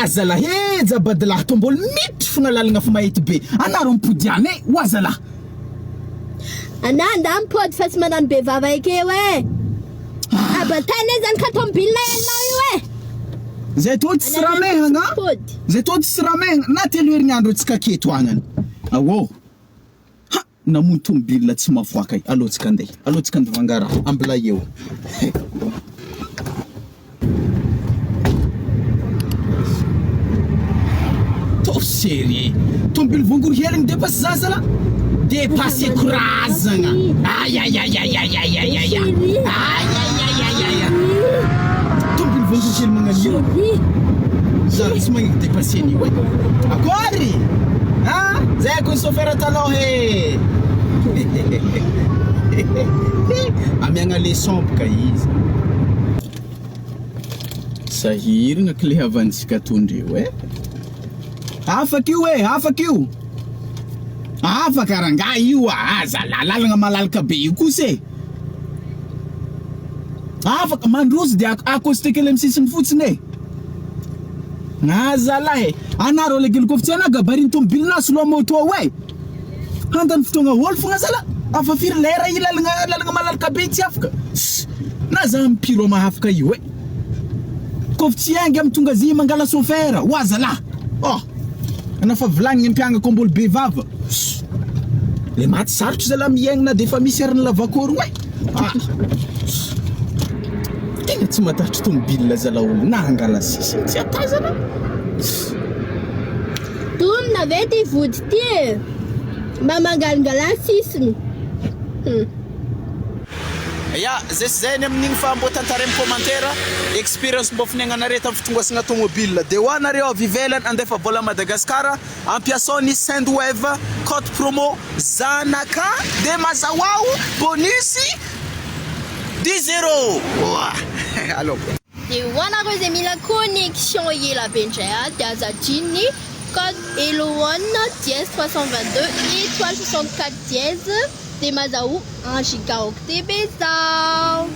Azalahy zabadalahy tombol mitry fogna lalagna fa mahity be anaro mipodiany ho azalahy ananda mipody fa tsy manano be vava ekeo abatany zany ka tombilina ianao io zay tô tsy ramehagna zay tô tsy ramehagna na telo herignandro tsika keto agnany awô ha namono tomobile tsy mavoaka alotsika andevangara ambla eo série tomobile vonguru heling dépasse zazala dépassé couragena aïe aïe aïe aïe aïe aïe aïe aïe aïe aïe aïe tomobile vonguru heling mangalio zara tsy magny dépassé ni ouais akory ah zay ko chauffeur talon he amiagna leçon ka izy sahirigna clé avantsika tondre ouais afaka io afaka ranga io lalagna malalaka be io kosa afaka mandrozy de acoustique le misisiny fotsiny azalahy anaro legely kofy tsy ana gabarin tomobile na slow moto handany fotoagna ôlo fogna zala afa firy lera io lalagna malalaka be tsy afaka na za mpiro mahafaka io kofy tsy aingy amy tonga zy mangala chauffeur ho azalahy nafa vilagny mpianga kombolo be vava le maty sarotry zala miaigna de fa misy arina lavakory tegna tsy matahotry tomobile zala olo na angala sisiny tsy atazana tomina ve ty vody ty mba mangalingala sisiny ya zay amin'igny fa mbo tantaremy commentaire experience mbo finagnanareo tamin'ny fitongasana tomobile de ho anareo avy ivelany andefa vola Madagasikara ampiasony Sendwave code promo zanaka de mazawao bonus 10 €. Alors de ho anareo zay mila connexion ela be ndray de azadiny code ELOON 10 322 étoile 64 dièse de mazao 1 gigaoctet bezao